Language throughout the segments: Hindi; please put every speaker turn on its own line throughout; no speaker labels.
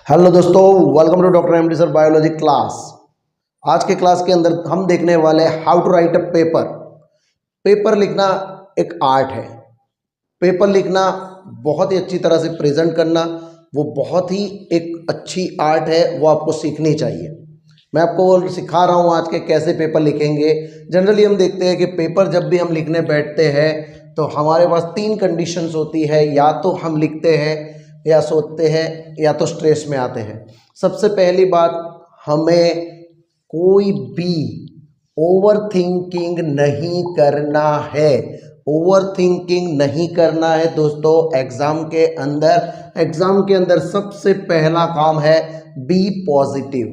हेलो दोस्तों, welcome to doctor MD sir biology class. आज के क्लास के अंदर हम देखने वाले हैं how to write a paper. Paper लिखना एक आर्ट है। पेपर लिखना बहुत ही अच्छी तरह से प्रेजेंट करना वो बहुत ही एक अच्छी आर्ट है, वो आपको सीखनी चाहिए। मैं आपको सिखा रहा हूँ आज के कैसे पेपर लिखेंगे। जनरली हम देखते हैं कि पेपर जब भी हम लिखने बैठते हैं तो हमारे पास तीन कंडीशंस होती है, या तो हम लिखते हैं या सोचते हैं या तो स्ट्रेस में आते हैं। सबसे पहली बात, हमें कोई भी ओवर थिंकिंग नहीं करना है। ओवर थिंकिंग नहीं करना है दोस्तों। एग्जाम के अंदर सबसे पहला काम है बी पॉजिटिव।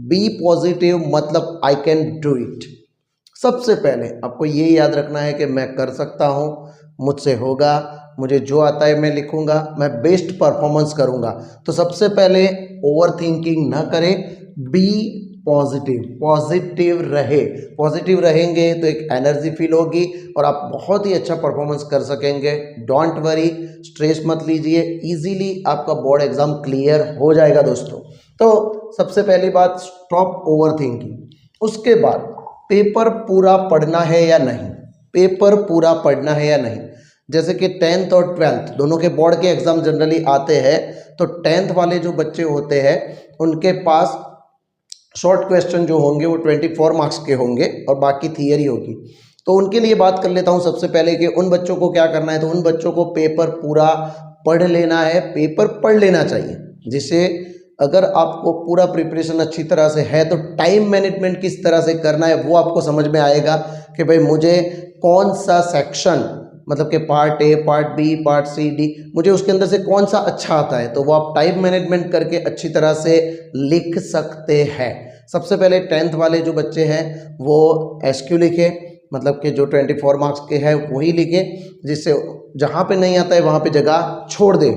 बी पॉजिटिव मतलब आई कैन डू इट। सबसे पहले आपको ये याद रखना है कि मैं कर सकता हूँ, मुझसे होगा, मुझे जो आता है मैं लिखूंगा, मैं बेस्ट परफॉर्मेंस करूंगा। तो सबसे पहले ओवर थिंकिंग ना करें, बी पॉजिटिव। पॉजिटिव रहे, पॉजिटिव रहेंगे तो एक एनर्जी फील होगी और आप बहुत ही अच्छा परफॉर्मेंस कर सकेंगे। डोंट वरी, स्ट्रेस मत लीजिए, इजीली आपका बोर्ड एग्जाम क्लियर हो जाएगा दोस्तों। तो सबसे पहली बात, स्टॉप ओवर थिंकिंग। उसके बाद पेपर पूरा पढ़ना है या नहीं। पेपर पूरा पढ़ना है या नहीं। जैसे कि 10th और 12th दोनों के बोर्ड के एग्जाम जनरली आते हैं, तो 10th वाले जो बच्चे होते हैं उनके पास शॉर्ट क्वेश्चन जो होंगे वो 24 मार्क्स के होंगे और बाकी थियरी होगी। तो उनके लिए बात कर लेता हूँ सबसे पहले कि उन बच्चों को क्या करना है। तो उन बच्चों को पेपर पूरा पढ़ लेना है, पेपर पढ़ लेना चाहिए, जिससे अगर आपको पूरा प्रिपरेशन अच्छी तरह से है तो टाइम मैनेजमेंट किस तरह से करना है वो आपको समझ में आएगा कि भाई मुझे कौन सा सेक्शन, मतलब कि part A, part B, part C, D, मुझे उसके अंदर से कौन सा अच्छा आता है। तो वो आप टाइम मैनेजमेंट करके अच्छी तरह से लिख सकते हैं। सबसे पहले 10th वाले जो बच्चे हैं वो एसक्यू लिखे, मतलब कि जो 24 मार्क्स के हैं वही लिखे, जिससे जहाँ पे नहीं आता है वहाँ पे जगह छोड़ दे,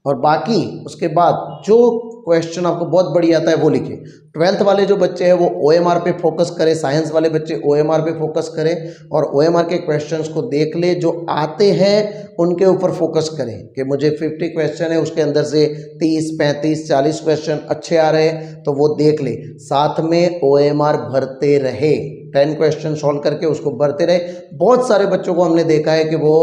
और बाकी उसके बाद जो क्वेश्चन आपको बहुत बढ़िया आता है वो लिखे। 12th वाले जो बच्चे हैं वो OMR पे फोकस करें, साइंस वाले बच्चे OMR पे फोकस करें और OMR के क्वेश्चंस को देख ले, जो आते हैं उनके ऊपर फोकस करें कि मुझे 50 क्वेश्चन है उसके अंदर से 30, 35, 40 क्वेश्चन अच्छे आ रहे हैं तो वो देख ले। साथ में OMR भरते रहे, 10 क्वेश्चन सॉल्व करके उसको भरते रहे। बहुत सारे बच्चों को हमने देखा है कि वो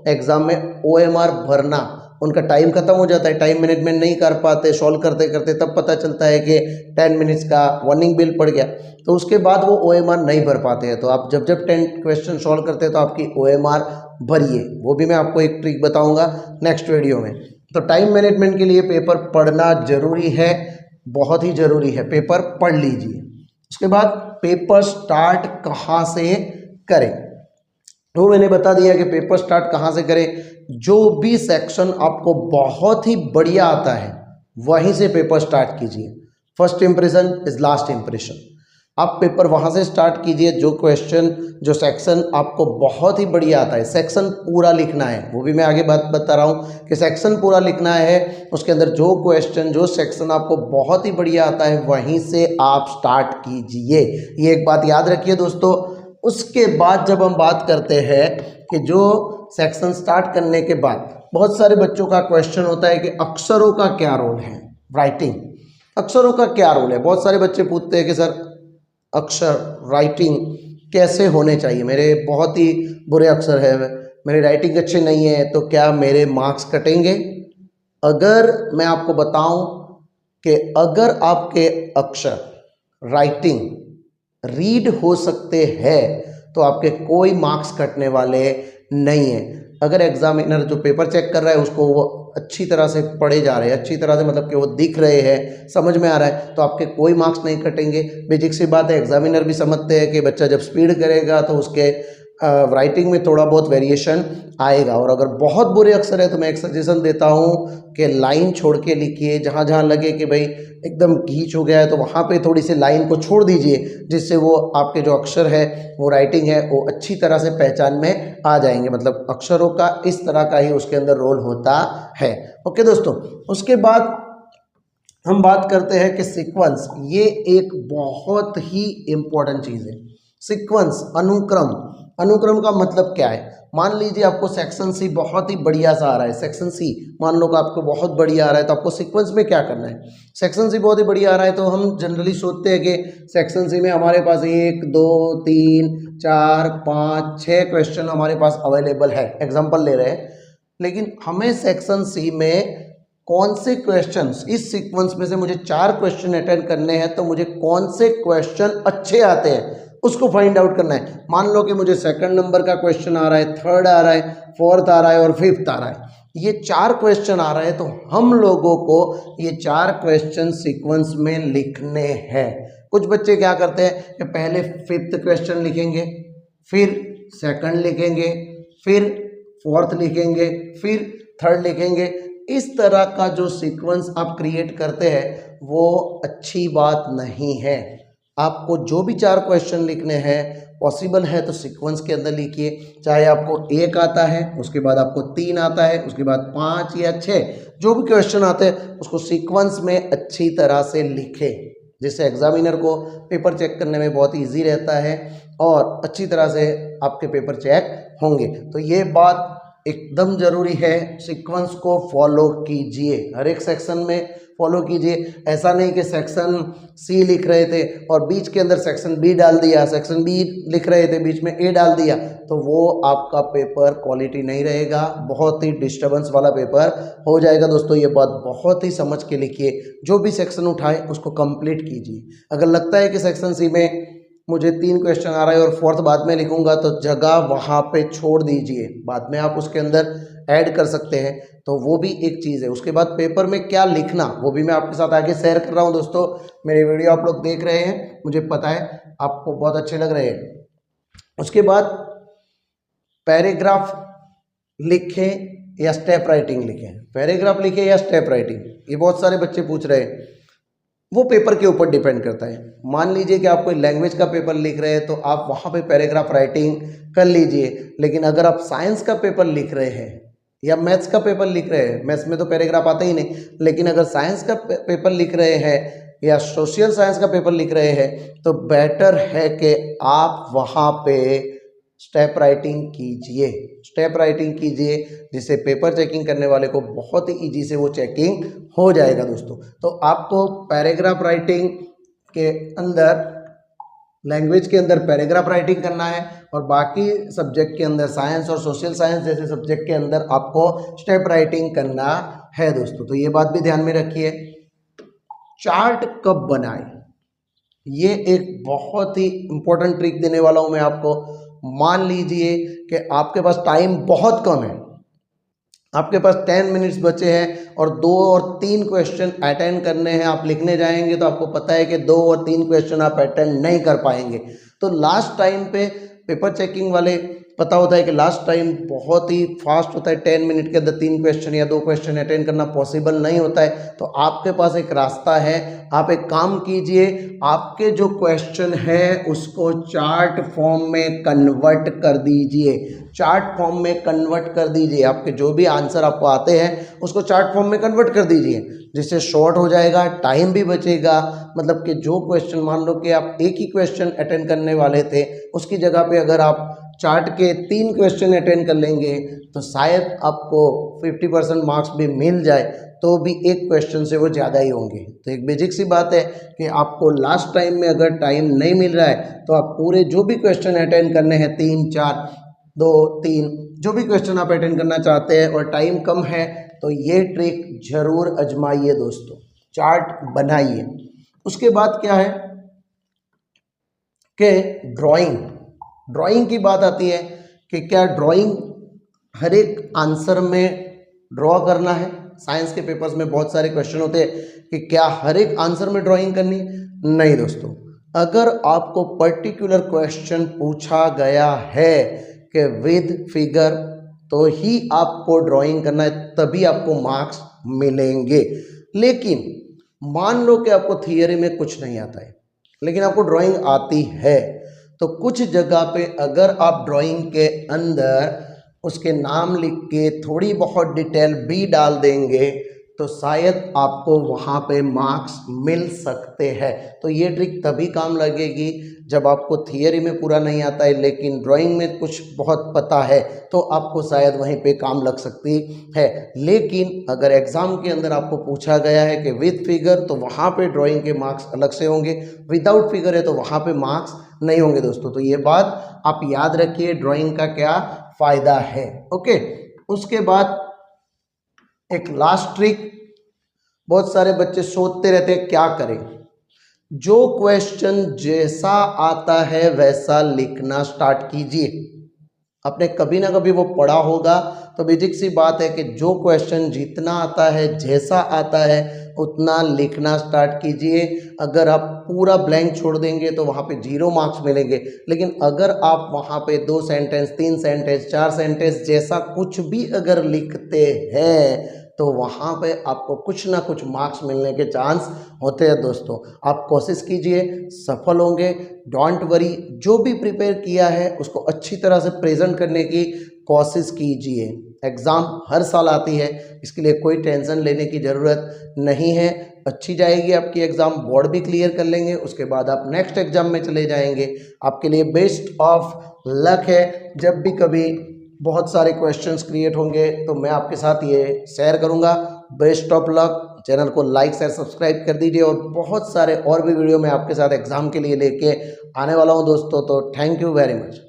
एग्जाम में OMR भरना, उनका टाइम खत्म हो जाता है, टाइम मैनेजमेंट नहीं कर पाते, सॉल्व करते करते तब पता चलता है कि 10 मिनट्स का वार्निंग बिल पड़ गया, तो उसके बाद वो OMR नहीं भर पाते हैं। तो आप जब जब 10 क्वेश्चन सॉल्व करते हैं तो आपकी OMR भरिए। वो भी मैं आपको एक ट्रिक बताऊंगा नेक्स्ट वीडियो में। तो टाइम मैनेजमेंट के लिए पेपर पढ़ना जरूरी है, बहुत ही जरूरी है, पेपर पढ़ लीजिए। उसके बाद पेपर स्टार्ट कहाँ से करें, वो मैंने बता दिया कि पेपर स्टार्ट कहाँ से करें। जो भी सेक्शन आपको बहुत ही बढ़िया आता है वहीं से पेपर स्टार्ट कीजिए। First impression is last impression. आप पेपर वहाँ से स्टार्ट कीजिए, जो क्वेश्चन, जो सेक्शन आपको बहुत ही बढ़िया आता है। सेक्शन पूरा लिखना है, वो भी मैं आगे बात बता रहा हूँ कि सेक्शन पूरा लिखना है। उसके अंदर जो क्वेश्चन, जो सेक्शन आपको बहुत ही बढ़िया आता है वहीं से आप स्टार्ट कीजिए। ये एक बात याद रखिए दोस्तों। उसके बाद जब हम बात करते हैं कि जो सेक्शन स्टार्ट करने के बाद बहुत सारे बच्चों का क्वेश्चन होता है कि अक्षरों का क्या रोल है, राइटिंग, अक्षरों का क्या रोल है। बहुत सारे बच्चे पूछते हैं कि सर अक्षर, राइटिंग कैसे होने चाहिए, मेरे बहुत ही बुरे अक्षर है, मेरी राइटिंग अच्छी नहीं है, तो क्या मेरे मार्क्स कटेंगे। अगर मैं आपको बताऊं कि अगर आपके अक्षर, राइटिंग, रीड हो सकते हैं तो आपके कोई मार्क्स कटने वाले नहीं है। अगर एग्जामिनर जो पेपर चेक कर रहा है उसको वो अच्छी तरह से पढ़े जा रहे हैं, अच्छी तरह से मतलब कि वो दिख रहे हैं, समझ में आ रहा है, तो आपके कोई मार्क्स नहीं कटेंगे। बेसिक सी बात है, एग्जामिनर भी समझते हैं कि बच्चा जब स्पीड करेगा तो उसके राइटिंग में थोड़ा बहुत वेरिएशन आएगा। और अगर बहुत बुरे अक्षर है तो मैं एक सजेशन देता हूँ कि लाइन छोड़ के लिखिए। जहाँ जहाँ लगे कि भाई एकदम गीच हो गया है तो वहाँ पे थोड़ी सी लाइन को छोड़ दीजिए, जिससे वो आपके जो अक्षर है, वो राइटिंग है, वो अच्छी तरह से पहचान में आ जाएंगे। मतलब अक्षरों का इस तरह का ही उसके अंदर रोल होता है। ओके दोस्तों, उसके बाद हम बात करते हैं कि सीक्वेंस, ये एक बहुत ही इम्पोर्टेंट चीज़ है। सीक्वेंस, अनुक्रम। अनुक्रम का मतलब क्या है? मान लीजिए आपको सेक्शन सी बहुत ही बढ़िया सा आ रहा है, सेक्शन सी मान लो कि आपको बहुत बढ़िया आ रहा है, तो आपको सीक्वेंस में क्या करना है, सेक्शन सी बहुत ही बढ़िया आ रहा है तो हम जनरली सोचते हैं कि सेक्शन सी में हमारे पास 1 2 3 4 5 6 क्वेश्चन हमारे पास अवेलेबल है, एग्जाम्पल ले रहे हैं। लेकिन हमें सेक्शन सी में कौन से क्वेश्चंस, इस सीक्वेंस में से मुझे 4 क्वेश्चन अटेंड करने हैं, तो मुझे कौन से क्वेश्चन अच्छे आते हैं उसको फाइंड आउट करना है। मान लो कि मुझे सेकंड नंबर का क्वेश्चन आ रहा है, थर्ड आ रहा है, फोर्थ आ रहा है और फिफ्थ आ रहा है, ये 4 क्वेश्चन आ रहे हैं, तो हम लोगों को ये 4 क्वेश्चन सीक्वेंस में लिखने हैं। कुछ बच्चे क्या करते हैं कि पहले फिफ्थ क्वेश्चन लिखेंगे, फिर सेकंड लिखेंगे, फिर फोर्थ लिखेंगे, फिर थर्ड लिखेंगे। इस तरह का जो सीक्वेंस आप क्रिएट करते हैं वो अच्छी बात नहीं है। आपको जो भी 4 क्वेश्चन लिखने हैं, पॉसिबल है तो सीक्वेंस के अंदर लिखिए। चाहे आपको 1 आता है, उसके बाद आपको 3 आता है, उसके बाद 5 या 6, जो भी क्वेश्चन आते हैं उसको सीक्वेंस में अच्छी तरह से लिखें, जिससे एग्जामिनर को पेपर चेक करने में बहुत ईजी रहता है और अच्छी तरह से आपके पेपर चेक होंगे। तो ये बात एकदम ज़रूरी है, सीक्वेंस को फॉलो कीजिए, हर एक सेक्शन में फॉलो कीजिए। ऐसा नहीं कि सेक्शन सी लिख रहे थे और बीच के अंदर सेक्शन बी डाल दिया, सेक्शन बी लिख रहे थे बीच में ए डाल दिया, तो वो आपका पेपर क्वालिटी नहीं रहेगा, बहुत ही डिस्टर्बेंस वाला पेपर हो जाएगा। दोस्तों ये बात बहुत ही समझ के लिखिए, जो भी सेक्शन उठाए उसको कंप्लीट कीजिए। अगर लगता है कि सेक्शन सी में मुझे 3 क्वेश्चन आ रहा है और फोर्थ बाद में लिखूंगा, तो जगह वहाँ पे छोड़ दीजिए, बाद में आप उसके अंदर ऐड कर सकते हैं, तो वो भी एक चीज़ है। उसके बाद पेपर में क्या लिखना वो भी मैं आपके साथ आगे शेयर कर रहा हूँ। दोस्तों मेरे वीडियो आप लोग देख रहे हैं, मुझे पता है आपको बहुत अच्छे लग रहे हैं। उसके बाद पैराग्राफ लिखें या स्टेप राइटिंग लिखें, पैराग्राफ लिखें या स्टेप राइटिंग, ये बहुत सारे बच्चे पूछ रहे हैं, वो पेपर के ऊपर डिपेंड करता है। मान लीजिए कि आप कोई लैंग्वेज का पेपर लिख रहे हैं तो आप वहाँ पे पैराग्राफ राइटिंग कर लीजिए, लेकिन अगर आप साइंस का पेपर लिख रहे हैं या मैथ्स का पेपर लिख रहे हैं, मैथ्स में तो पैराग्राफ आता ही नहीं, लेकिन अगर साइंस का पेपर लिख रहे हैं या सोशल साइंस का पेपर लिख रहे हैं, तो बेटर है कि आप वहाँ पे स्टेप राइटिंग कीजिए, स्टेप राइटिंग कीजिए, जिससे पेपर चेकिंग करने वाले को बहुत ही ईजी से वो चेकिंग हो जाएगा। दोस्तों तो आपको पैराग्राफ राइटिंग के अंदर, लैंग्वेज के अंदर पैराग्राफ राइटिंग करना है और बाकी सब्जेक्ट के अंदर, साइंस और सोशल साइंस जैसे सब्जेक्ट के अंदर आपको स्टेप राइटिंग करना है। दोस्तों तो ये बात भी ध्यान में रखिए। चार्ट कब बनाएं, ये एक बहुत ही इंपॉर्टेंट ट्रिक देने वाला हूं मैं आपको। मान लीजिए कि आपके पास टाइम बहुत कम है, आपके पास 10 मिनट्स बचे हैं और 2 और 3 क्वेश्चन अटेंड करने हैं, आप लिखने जाएंगे तो आपको पता है कि 2 और 3 क्वेश्चन आप अटेंड नहीं कर पाएंगे। तो लास्ट टाइम पे पेपर चेकिंग वाले पता होता है कि लास्ट टाइम बहुत ही फास्ट होता है, 10 मिनट के अंदर 3 क्वेश्चन या 2 क्वेश्चन अटेंड करना पॉसिबल नहीं होता है। तो आपके पास एक रास्ता है, आप एक काम कीजिए, आपके जो क्वेश्चन है उसको चार्ट फॉर्म में कन्वर्ट कर दीजिए, चार्ट फॉर्म में कन्वर्ट कर दीजिए। आपके जो भी आंसर आपको आते हैं उसको चार्ट फॉर्म में कन्वर्ट कर दीजिए, जिससे शॉर्ट हो जाएगा, टाइम भी बचेगा। मतलब कि जो क्वेश्चन, मान लो कि आप एक ही क्वेश्चन अटेंड करने वाले थे, उसकी जगह पे अगर आप चार्ट के 3 क्वेश्चन अटेंड कर लेंगे तो शायद आपको 50% मार्क्स भी मिल जाए, तो भी एक क्वेश्चन से वो ज़्यादा ही होंगे। तो एक बेसिक सी बात है कि आपको लास्ट टाइम में अगर टाइम नहीं मिल रहा है तो आप पूरे जो भी क्वेश्चन अटेंड करने हैं, 3 4 2 3 जो भी क्वेश्चन आप अटेंड करना चाहते हैं और टाइम कम है, तो ये ट्रिक जरूर आजमाइए दोस्तों, चार्ट बनाइए। उसके बाद क्या है कि ड्राइंग की बात आती है कि क्या ड्राइंग हर एक आंसर में ड्रॉ करना है। साइंस के पेपर्स में बहुत सारे क्वेश्चन होते हैं कि क्या हर एक आंसर में ड्राइंग करनी है। नहीं दोस्तों, अगर आपको पर्टिकुलर क्वेश्चन पूछा गया है कि विद फिगर, तो ही आपको ड्राइंग करना है, तभी आपको मार्क्स मिलेंगे। लेकिन मान लो कि आपको थियरी में कुछ नहीं आता है लेकिन आपको ड्राइंग आती है, तो कुछ जगह पे अगर आप ड्राइंग के अंदर उसके नाम लिख के थोड़ी बहुत डिटेल भी डाल देंगे तो शायद आपको वहाँ पे मार्क्स मिल सकते हैं। तो ये ट्रिक तभी काम लगेगी जब आपको थियरी में पूरा नहीं आता है लेकिन ड्राइंग में कुछ बहुत पता है, तो आपको शायद वहीं पे काम लग सकती है। लेकिन अगर एग्ज़ाम के अंदर आपको पूछा गया है कि विद फिगर, तो वहाँ पे ड्राइंग के मार्क्स अलग से होंगे, विदाउट फिगर है तो वहाँ पे मार्क्स नहीं होंगे दोस्तों। तो ये बात आप याद रखिए, ड्राइंग का क्या फ़ायदा है। ओके, उसके बाद एक लास्ट ट्रिक, बहुत सारे बच्चे सोचते रहते हैं क्या करें। जो क्वेश्चन जैसा आता है वैसा लिखना स्टार्ट कीजिए। आपने कभी ना कभी वो पढ़ा होगा, तो बेसिक सी बात है कि जो क्वेश्चन जितना आता है, जैसा आता है, उतना लिखना स्टार्ट कीजिए। अगर आप पूरा ब्लैंक छोड़ देंगे तो वहाँ पे 0 मार्क्स मिलेंगे, लेकिन अगर आप वहाँ पे 2 सेंटेंस, 3 सेंटेंस, 4 सेंटेंस जैसा कुछ भी अगर लिखते हैं तो वहाँ पे आपको कुछ ना कुछ मार्क्स मिलने के चांस होते हैं दोस्तों। आप कोशिश कीजिए, सफल होंगे। डोंट वरी, जो भी प्रिपेयर किया है उसको अच्छी तरह से प्रेजेंट करने की कोशिश कीजिए। एग्ज़ाम हर साल आती है, इसके लिए कोई टेंशन लेने की ज़रूरत नहीं है। अच्छी जाएगी आपकी एग्ज़ाम, बोर्ड भी क्लियर कर लेंगे, उसके बाद आप नेक्स्ट एग्ज़ाम में चले जाएंगे। आपके लिए बेस्ट ऑफ लक है। जब भी कभी बहुत सारे क्वेश्चंस क्रिएट होंगे तो मैं आपके साथ ये शेयर करूंगा। Best of luck. चैनल को लाइक शेयर सब्सक्राइब कर दीजिए, और बहुत सारे और भी वीडियो मैं आपके साथ एग्जाम के लिए लेके आने वाला हूं दोस्तों। तो थैंक यू वेरी मच।